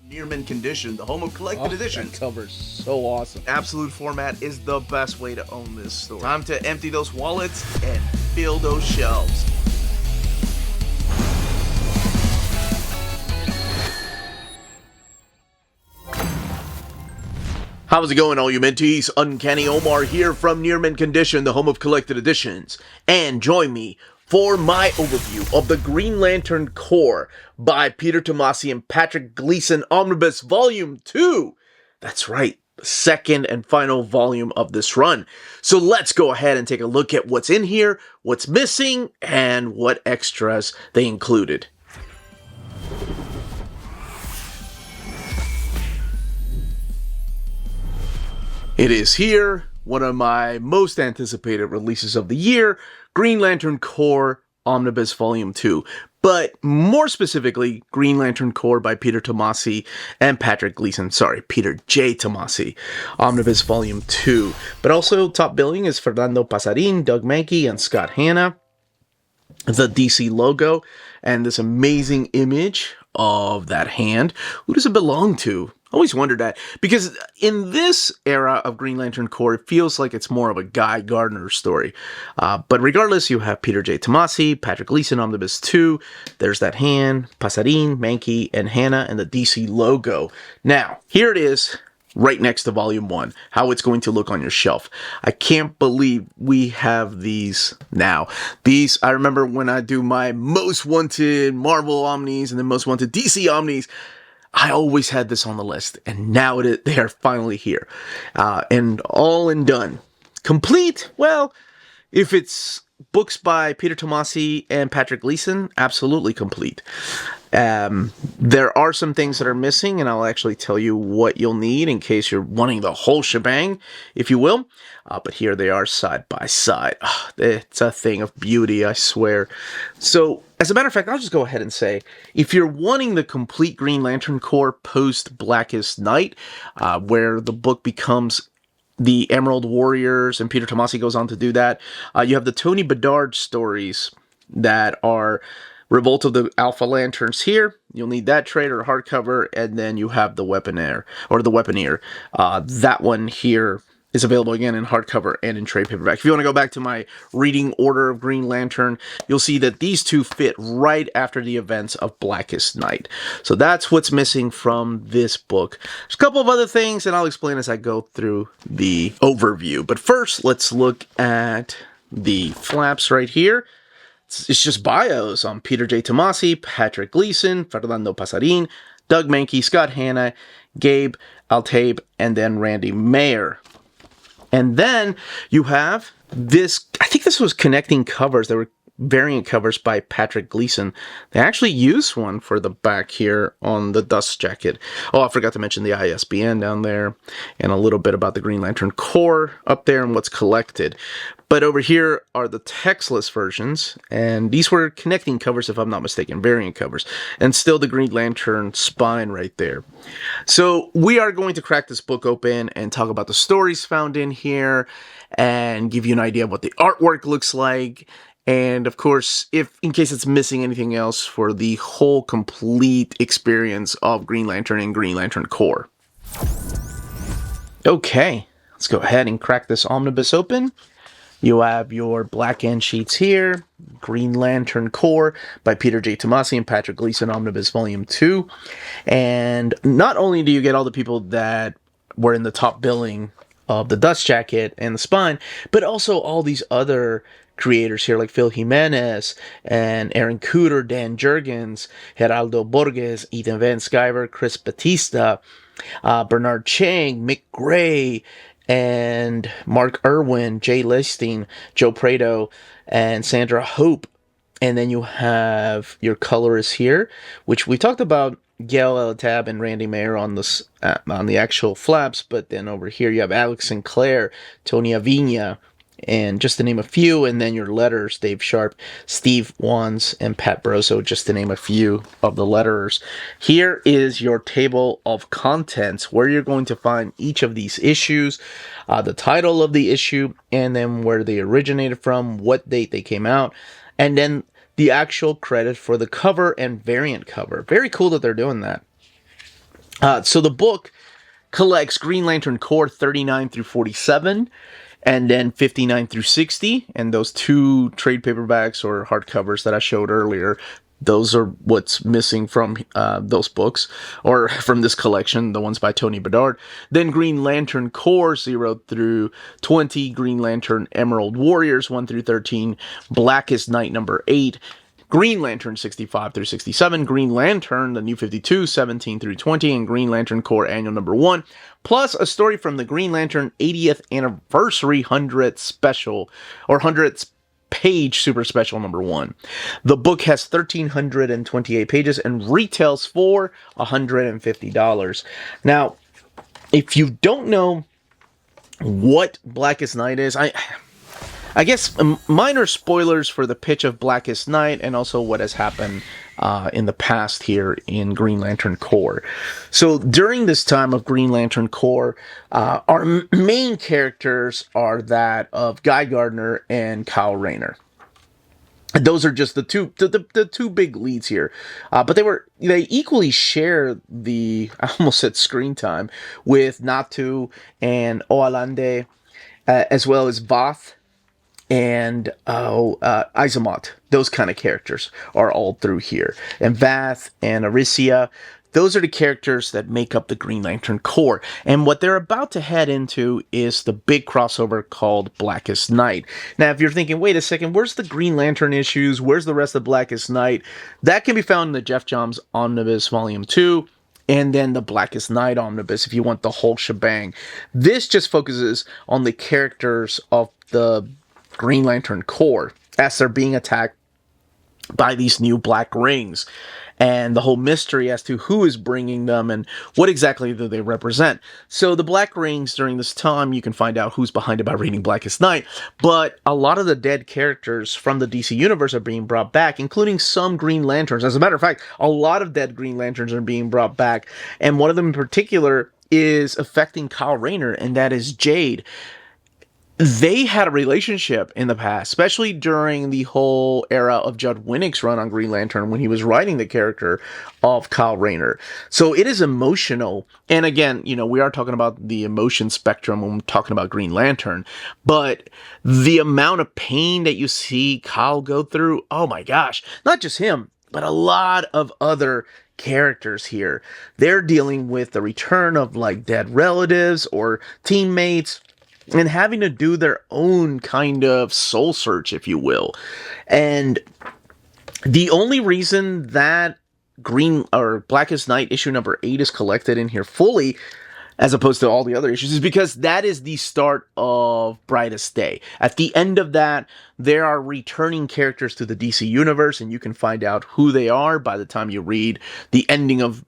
Near mint condition, the home of collected editions. That cover's so awesome. Absolute format is the best way to own this store. Time to empty those wallets and fill those shelves. How's it going, all you minties? Uncanny Omar here from Near Mint Condition, the home of collected editions. And join me for my overview of the Green Lantern Corps by Peter Tomasi and Patrick Gleason Omnibus Volume 2. That's right, the second and final volume of this run. So let's go ahead and take a look at what's in here, what's missing, and what extras they included. It is here, one of my most anticipated releases of the year, Green Lantern Corps Omnibus Volume 2. But more specifically, Green Lantern Corps by Peter Tomasi and Patrick Gleason. Sorry, Peter J. Tomasi, Omnibus Volume 2. But also top billing is Fernando Pasarin, Doug Mahnke, and Scott Hanna. The DC logo and this amazing image of that hand. Who does it belong to? Always wondered that, because in this era of Green Lantern Corps, it feels like it's more of a Guy Gardner story. But regardless, you have Peter J. Tomasi, Patrick Gleason, Omnibus 2, there's that hand, Pasarin, Mahnke, and Hanna, and the DC logo. Now, here it is, right next to Volume 1, how it's going to look on your shelf. I can't believe we have these now. These, I remember when I do my most wanted Marvel Omnis and the most wanted DC Omnis, I always had this on the list, and now they are finally here. And all and done. Complete? Well, if it's books by Peter Tomasi and Patrick Gleason, absolutely complete. There are some things that are missing, and I'll actually tell you what you'll need in case you're wanting the whole shebang, if you will. But here they are side by side. It's a thing of beauty, I swear. So, as a matter of fact, I'll just go ahead and say, if you're wanting the complete Green Lantern Corps post Blackest Night, where the book becomes the Emerald Warriors, and Peter Tomasi goes on to do that, you have the Tony Bedard stories that are Revolt of the Alpha Lanterns here. You'll need that trade or hardcover, and then you have the Weaponeer, or the Weaponeer. That one here is available again in hardcover and in trade paperback. If you want to go back to my reading order of Green Lantern, you'll see that these two fit right after the events of Blackest Night. So that's what's missing from this book. There's a couple of other things, and I'll explain as I go through the overview. But first, let's look at the flaps right here. It's just bios on Peter J. Tomasi, Patrick Gleason, Fernando Pasarin, Doug Mahnke, Scott Hanna, Gabe Altabe, and then Randy Mayer. And then you have this, I think this was connecting covers. There were variant covers by Patrick Gleason. They actually used one for the back here on the dust jacket. Oh, I forgot to mention the ISBN down there and a little bit about the Green Lantern Corps up there and what's collected. But over here are the textless versions, and these were connecting covers, if I'm not mistaken, variant covers, and still the Green Lantern spine right there. So we are going to crack this book open and talk about the stories found in here and give you an idea of what the artwork looks like. And of course, if in case it's missing anything else for the whole complete experience of Green Lantern and Green Lantern Corps. Okay, let's go ahead and crack this omnibus open. You have your black end sheets here, Green Lantern Corps by Peter J. Tomasi and Patrick Gleason, Omnibus Volume 2. And not only do you get all the people that were in the top billing of the dust jacket and the spine, but also all these other creators here like Phil Jimenez and Aaron Cooter, Dan Jurgens, Geraldo Borges, Ethan Van Sciver, Chris Batista, Bernard Chang, Mick Gray, and Mark Irwin, Jay Listine, Joe Prado, and Sandra Hope. And then you have your colorists here, which we talked about Gail Tab and Randy Mayer on this on the actual flaps, but then over here you have Alex Sinclair, Tony Avina, and just to name a few, and then your letters, Dave Sharp, Steve Wands, and Pat Barroso, just to name a few of the letterers. Here is your table of contents, where you're going to find each of these issues, the title of the issue, and then where they originated from, what date they came out, and then the actual credit for the cover and variant cover. Very cool that they're doing that. So the book collects Green Lantern Corps 39 through 47, and then 59 through 60, and those two trade paperbacks or hardcovers that I showed earlier, those are what's missing from those books, or from this collection, the ones by Tony Bedard. Then Green Lantern Corps 0 through 20, Green Lantern Emerald Warriors 1 through 13, Blackest Night number 8, Green Lantern 65 through 67, Green Lantern, the New 52, 17 through 20, and Green Lantern Corps Annual number 1, plus a story from the Green Lantern 80th Anniversary 100th Special, or 100th Page Super Special number 1. The book has 1,328 pages and retails for $150. Now, if you don't know what Blackest Night is, I guess minor spoilers for the pitch of Blackest Night and also what has happened in the past here in Green Lantern Corps. So during this time of Green Lantern Corps, our main characters are that of Guy Gardner and Kyle Rayner. Those are just the two big leads here, but they equally share the, I almost said screen time, with Natu and Oalande, as well as Voth and Izamat. Those kind of characters are all through here. And Vath and Aricia, those are the characters that make up the Green Lantern Corps. And what they're about to head into is the big crossover called Blackest Night. Now, if you're thinking, wait a second, where's the Green Lantern issues? Where's the rest of Blackest Night? That can be found in the Jeff Johns Omnibus Volume 2. And then the Blackest Night Omnibus if you want the whole shebang. This just focuses on the characters of the Green Lantern Corps as they're being attacked by these new black rings, and the whole mystery as to who is bringing them and what exactly do they represent. So the black rings during this time, you can find out who's behind it by reading Blackest Night, but a lot of the dead characters from the DC Universe are being brought back, including some Green Lanterns. As a matter of fact, a lot of dead Green Lanterns are being brought back, and one of them in particular is affecting Kyle Rayner, and that is Jade. They had a relationship in the past, especially during the whole era of Judd Winnick's run on Green Lantern when he was writing the character of Kyle Rayner. So it is emotional. And again, we are talking about the emotion spectrum when we're talking about Green Lantern. But the amount of pain that you see Kyle go through, oh my gosh, not just him, but a lot of other characters here. They're dealing with the return of dead relatives or teammates, and having to do their own kind of soul search, if you will. And the only reason that Blackest Night issue number 8 is collected in here fully, as opposed to all the other issues, is because that is the start of Brightest Day. At the end of that, there are returning characters to the DC Universe, and you can find out who they are by the time you read the ending of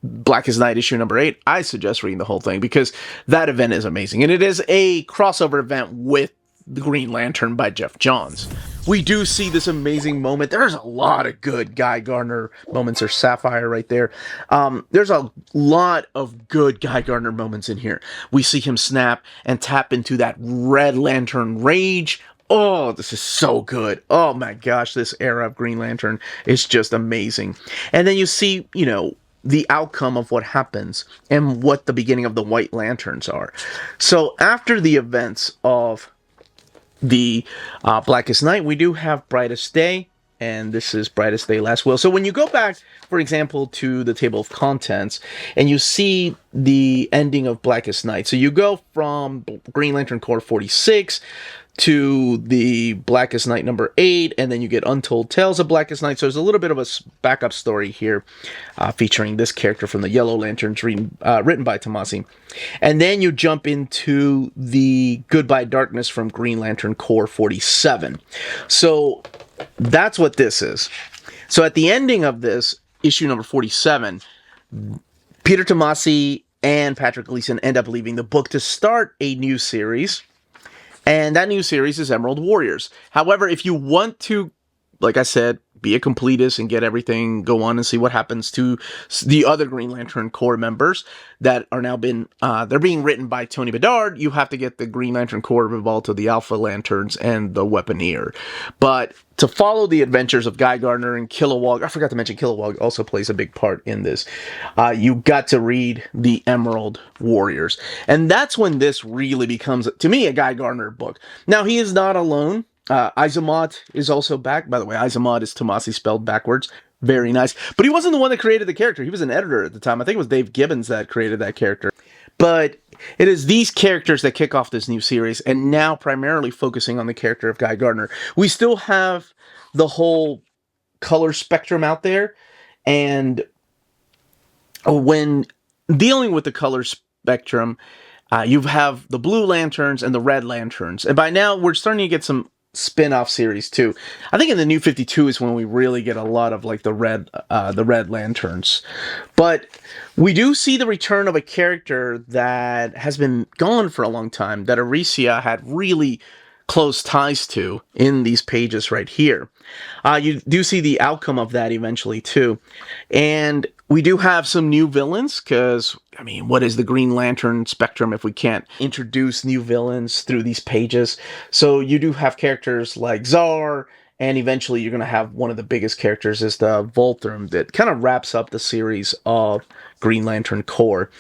Blackest Night issue number 8. I suggest reading the whole thing because that event is amazing. And it is a crossover event with the Green Lantern by Jeff Johns. We do see this amazing moment. There's a lot of good Guy Gardner moments, or Sapphire right there. There's a lot of good Guy Gardner moments in here. We see him snap and tap into that Red Lantern rage. Oh, this is so good. Oh my gosh, this era of Green Lantern is just amazing. And then you see, the outcome of what happens and what the beginning of the White Lanterns are. So after the events of the Blackest Night, we do have Brightest Day, and this is Brightest Day Last Will. So when you go back, for example, to the table of contents, and you see the ending of Blackest Night, so you go from Green Lantern Corps 46 to the Blackest Night number 8, and then you get Untold Tales of Blackest Night. So there's a little bit of a backup story here featuring this character from the Yellow Lanterns written by Tomasi. And then you jump into the Goodbye Darkness from Green Lantern Corps 47. So that's what this is. So at the ending of this, issue number 47, Peter Tomasi and Patrick Gleason end up leaving the book to start a new series. And that new series is Emerald Warriors. However, if you want to, like I said, be a completist and get everything, go on and see what happens to the other Green Lantern Corps members that are now they're being written by Tony Bedard. You have to get the Green Lantern Corps involved to the Alpha Lanterns and the Weaponeer. But to follow the adventures of Guy Gardner and Kilowog, I forgot to mention Kilowog also plays a big part in this. You got to read the Emerald Warriors. And that's when this really becomes, to me, a Guy Gardner book. Now, he is not alone. Aizamot is also back. By the way, Aizamot is Tomasi spelled backwards. Very nice. But he wasn't the one that created the character. He was an editor at the time. I think it was Dave Gibbons that created that character. But it is these characters that kick off this new series, and now primarily focusing on the character of Guy Gardner. We still have the whole color spectrum out there, and when dealing with the color spectrum, you have the blue lanterns and the red lanterns. And by now, we're starting to get some spin-off series too. I think in the New 52 is when we really get a lot of like the red lanterns. But we do see the return of a character that has been gone for a long time, that Aricia had really close ties to in these pages right here. You do see the outcome of that eventually too. And we do have some new villains, because, I mean, what is the Green Lantern spectrum if we can't introduce new villains through these pages? So you do have characters like Tsar, and eventually you're going to have one of the biggest characters is the Voltrum that kind of wraps up the series of Green Lantern Corps.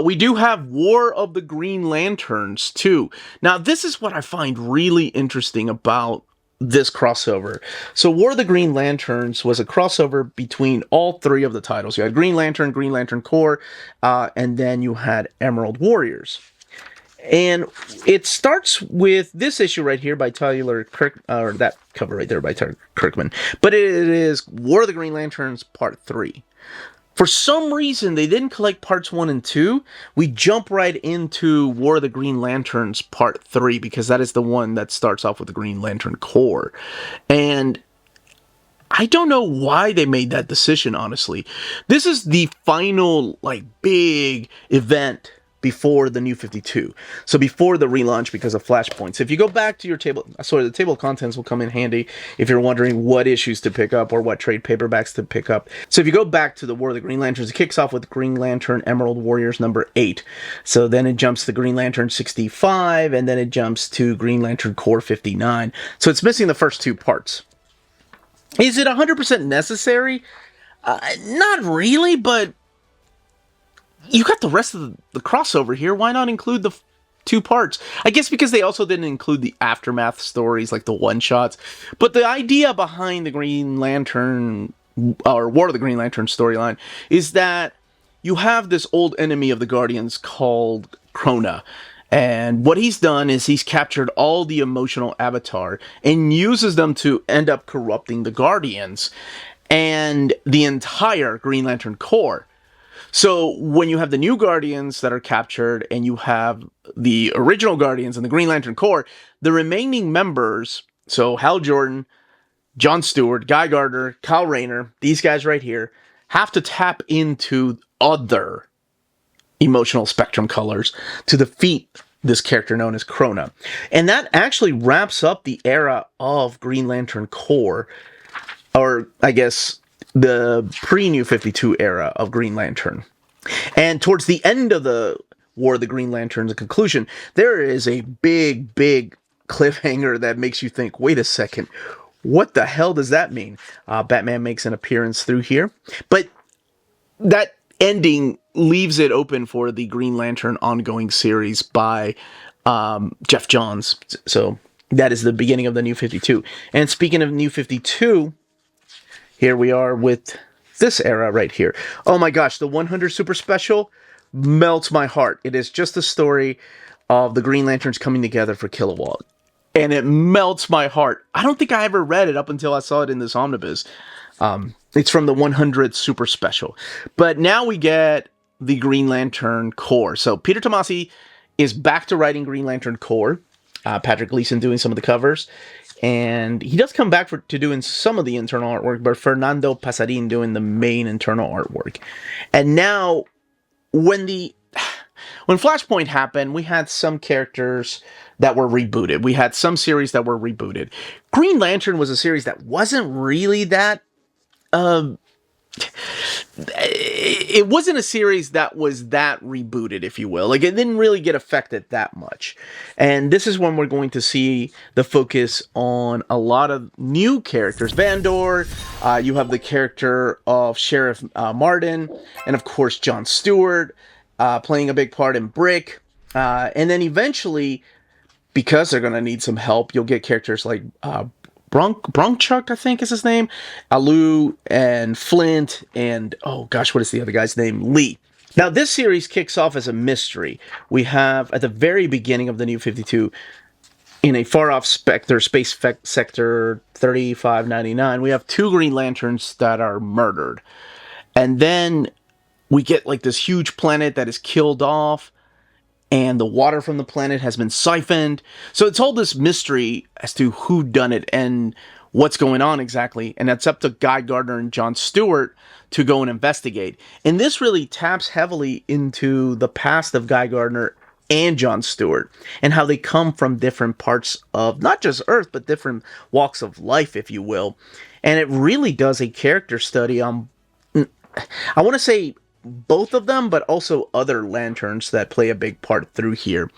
We do have War of the Green Lanterns too. Now, this is what I find really interesting about this crossover. So War of the Green Lanterns was a crossover between all three of the titles. You had Green Lantern Corps, and then you had Emerald Warriors. And it starts with this issue right here by Tyler Kirk, or that cover right there by Tyler Kirkman. But it is War of the Green Lanterns Part 3. For some reason, they didn't collect parts 1 and 2. We jump right into War of the Green Lanterns Part 3, because that is the one that starts off with the Green Lantern Corps. And I don't know why they made that decision, honestly. This is the final, like, big event before the New 52. So before the relaunch because of Flashpoints. If you go back to your table, sorry, the table of contents will come in handy if you're wondering what issues to pick up or what trade paperbacks to pick up. So if you go back to the War of the Green Lanterns, it kicks off with Green Lantern Emerald Warriors number 8. So then it jumps to Green Lantern 65, and then it jumps to Green Lantern Corps 59. So it's missing the first two parts. Is it 100% necessary? Not really, but you got the rest of the crossover here. Why not include the two parts? I guess because they also didn't include the aftermath stories, like the one-shots. But the idea behind the Green Lantern, or War of the Green Lantern storyline, is that you have this old enemy of the Guardians called Krona. And what he's done is he's captured all the emotional avatar and uses them to end up corrupting the Guardians and the entire Green Lantern Corps. So when you have the new Guardians that are captured and you have the original Guardians and the Green Lantern Corps, the remaining members, so Hal Jordan, John Stewart, Guy Gardner, Kyle Rayner, these guys right here, have to tap into other emotional spectrum colors to defeat this character known as Krona. And that actually wraps up the era of Green Lantern Corps, or I guess the pre-New 52 era of Green Lantern. And towards the end of the War of the Green Lanterns, the conclusion, there is a big, big cliffhanger that makes you think, wait a second, what the hell does that mean? Batman makes an appearance through here. But that ending leaves it open for the Green Lantern ongoing series by Jeff Johns. So that is the beginning of the New 52. And speaking of New 52, here we are with this era right here. Oh my gosh, the 100 Super Special melts my heart. It is just a story of the Green Lanterns coming together for Kilowog. And it melts my heart. I don't think I ever read it up until I saw it in this omnibus. It's from the 100 Super Special. But now we get the Green Lantern Corps. So Peter Tomasi is back to writing Green Lantern Corps. Patrick Gleason doing some of the covers. And he does come back to doing some of the internal artwork, but Fernando Pasarin doing the main internal artwork. And now, when when Flashpoint happened, we had some characters that were rebooted. We had some series that were rebooted. Green Lantern was a series that wasn't really that it wasn't a series that was that rebooted, if you will. Like, it didn't really get affected that much. And this is when we're going to see the focus on a lot of new characters. Vandor, you have the character of Sheriff Martin, and of course Jon Stewart playing a big part in Brick. And then eventually, because they're going to need some help, you'll get characters like Bronchuk, I think is his name, Alu, and Flint, and oh gosh, what is the other guy's name? Lee. Now, this series kicks off as a mystery. We have, at the very beginning of the New 52, in a far-off space sector 3599, we have 2 Green Lanterns that are murdered. And then we get like this huge planet that is killed off, and the water from the planet has been siphoned. So it's all this mystery as to who done it and what's going on exactly. And it's up to Guy Gardner and Jon Stewart to go and investigate. And this really taps heavily into the past of Guy Gardner and Jon Stewart and how they come from different parts of not just Earth, but different walks of life, if you will. And it really does a character study on, I want to say, both of them, but also other lanterns that play a big part through here.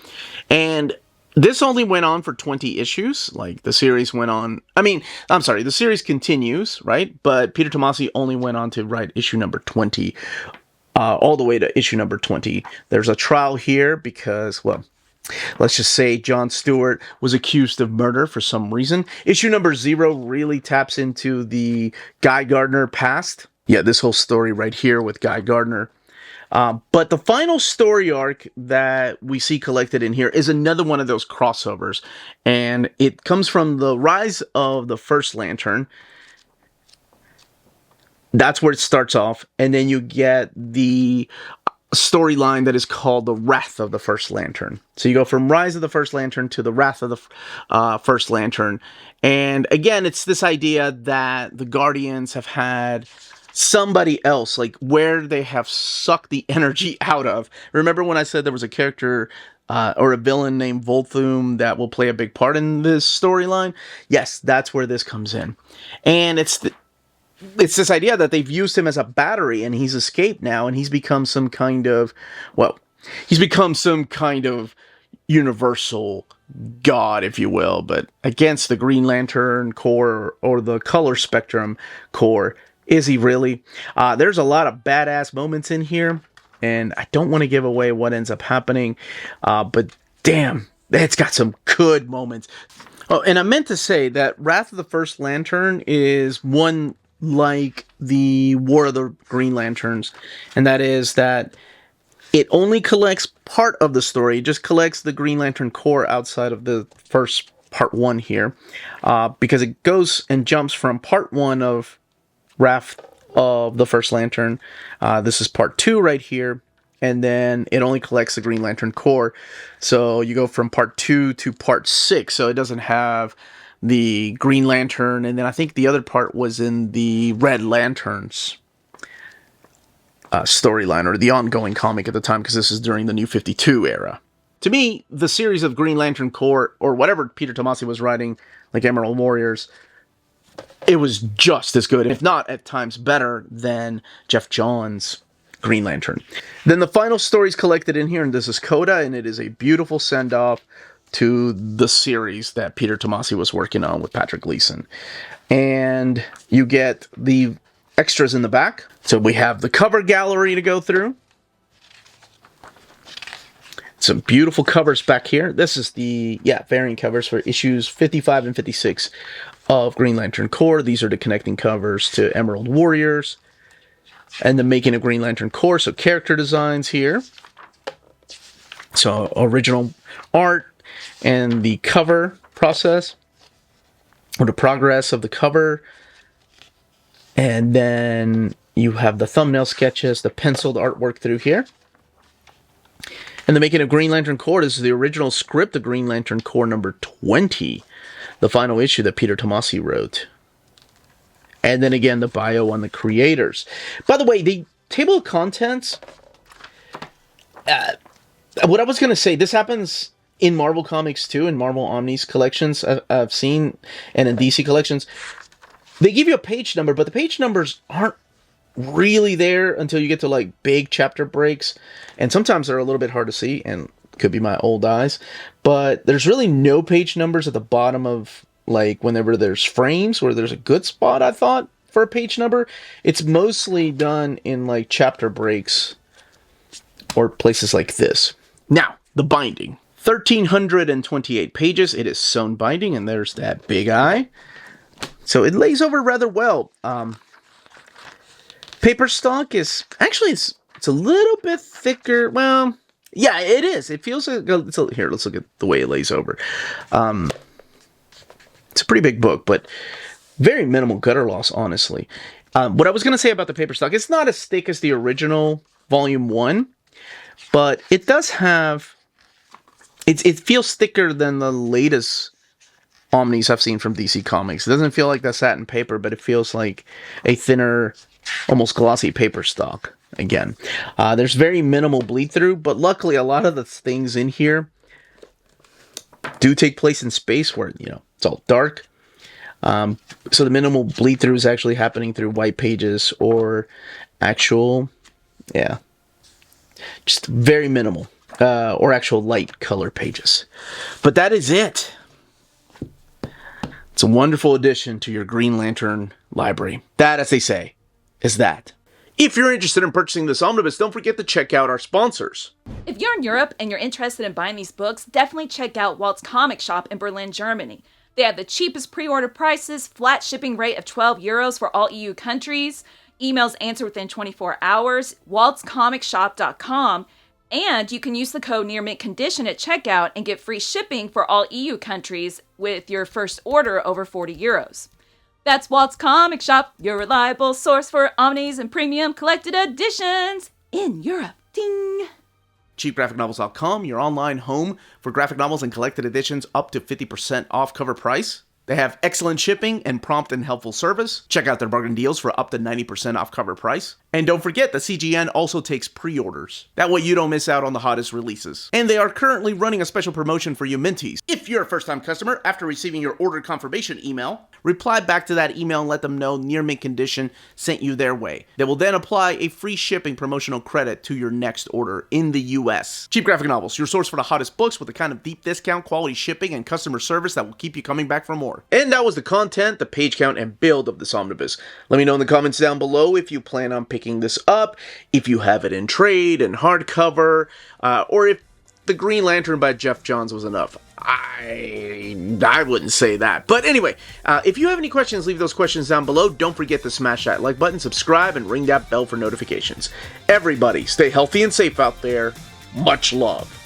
And this only went on for 20 issues. Like, the series went on, the series continues, right? But Peter Tomasi only went on to write issue number 20, all the way to issue number 20. There's a trial here because, well, let's just say Jon Stewart was accused of murder for some reason. Issue number 0 really taps into the Guy Gardner past. Yeah, this whole story right here with Guy Gardner. But the final story arc that we see collected in here is another one of those crossovers. And it comes from the rise of the First Lantern. That's where it starts off. And then you get the storyline that is called the Wrath of the First Lantern. So you go from Rise of the First Lantern to the Wrath of the First Lantern. And again, it's this idea that the Guardians have had somebody else, like where they have sucked the energy out of. Remember when I said there was a character or a villain named Volthoom that will play a big part in this storyline? Yes, that's where this comes in. And it's this idea that they've used him as a battery and he's escaped now and he's become some kind of, universal god, if you will, but against the Green Lantern Corps or the Color Spectrum Corps. Is he really? There's a lot of badass moments in here, and I don't want to give away what ends up happening, but damn, it's got some good moments. Oh, and I meant to say that Wrath of the First Lantern is one like the War of the Green Lanterns, and that is that it only collects part of the story. It just collects the Green Lantern Corps outside of the first part 1 here, because it goes and jumps from part 1 of Wrath of the First Lantern. This is part 2 right here, and then it only collects the Green Lantern Corps. So you go from part 2 to part 6, so it doesn't have the Green Lantern, and then I think the other part was in the Red Lanterns storyline, or the ongoing comic at the time, because this is during the New 52 era. To me, the series of Green Lantern Corps, or whatever Peter Tomasi was writing, like Emerald Warriors, it was just as good, if not at times better, than Jeff Johns' Green Lantern. Then the final story is collected in here, and this is Coda, and it is a beautiful send-off to the series that Peter Tomasi was working on with Patrick Gleason. And you get the extras in the back. So we have the cover gallery to go through. Some beautiful covers back here. This is the, variant covers for issues 55 and 56 of Green Lantern Corps. These are the connecting covers to Emerald Warriors and the Making of Green Lantern Corps. So character designs here. So original art and the cover process, or the progress of the cover. And then you have the thumbnail sketches, the penciled artwork through here. And the Making of Green Lantern Corps is the original script of Green Lantern Corps number 20. The final issue that Peter Tomasi wrote. And then again, the bio on the creators. By the way, the table of contents, What I was going to say, this happens in Marvel Comics too, in Marvel Omnis collections I've seen, and in DC collections. They give you a page number, but the page numbers aren't really there until you get to like big chapter breaks, and sometimes they're a little bit hard to see, and could be my old eyes, but there's really no page numbers at the bottom of like whenever there's frames where there's a good spot, I thought, for a page number. It's mostly done in like chapter breaks or places like this. Now, the binding. 1,328 pages. It is sewn binding, and there's that big eye. So it lays over rather well. Paper stock is actually it's a little bit thicker. Well, yeah, it is. It feels like here. Let's look at the way it lays over. It's a pretty big book, but very minimal gutter loss, honestly. What I was going to say about the paper stock, it's not as thick as the original Volume 1, but it does have. It feels thicker than the latest Omnis I've seen from DC Comics. It doesn't feel like that satin paper, but it feels like a thinner, almost glossy paper stock again. There's very minimal bleed through, but luckily a lot of the things in here do take place in space where, you know, it's all dark. So the minimal bleed through is actually happening through white pages or actual, yeah, just very minimal, or actual light color pages. But that is it. It's a wonderful addition to your Green Lantern library. That, as they say, is that. If you're interested in purchasing this omnibus, don't forget to check out our sponsors. If you're in Europe and you're interested in buying these books, definitely check out Walt's Comic Shop in Berlin, Germany. They have the cheapest pre-order prices, flat shipping rate of €12 for all EU countries, emails answered within 24 hours, waltscomicshop.com, and you can use the code nearmintcondition at checkout and get free shipping for all EU countries with your first order over €40. That's Walt's Comic Shop, your reliable source for omnis and premium collected editions in Europe. Ding! CheapGraphicNovels.com, your online home for graphic novels and collected editions up to 50% off cover price. They have excellent shipping and prompt and helpful service. Check out their bargain deals for up to 90% off cover price. And don't forget that CGN also takes pre-orders. That way you don't miss out on the hottest releases. And they are currently running a special promotion for you Minties. If you're a first-time customer, after receiving your order confirmation email, reply back to that email and let them know Near Mint Condition sent you their way. They will then apply a free shipping promotional credit to your next order in the US. Cheap Graphic Novels, your source for the hottest books with the kind of deep discount, quality shipping, and customer service that will keep you coming back for more. And that was the content, the page count, and build of this omnibus. Let me know in the comments down below if you plan on picking this up, if you have it in trade and hardcover, or if the Green Lantern by Jeff Johns was enough. I wouldn't say that. But anyway, if you have any questions, leave those questions down below. Don't forget to smash that like button, subscribe, and ring that bell for notifications. Everybody, stay healthy and safe out there. Much love.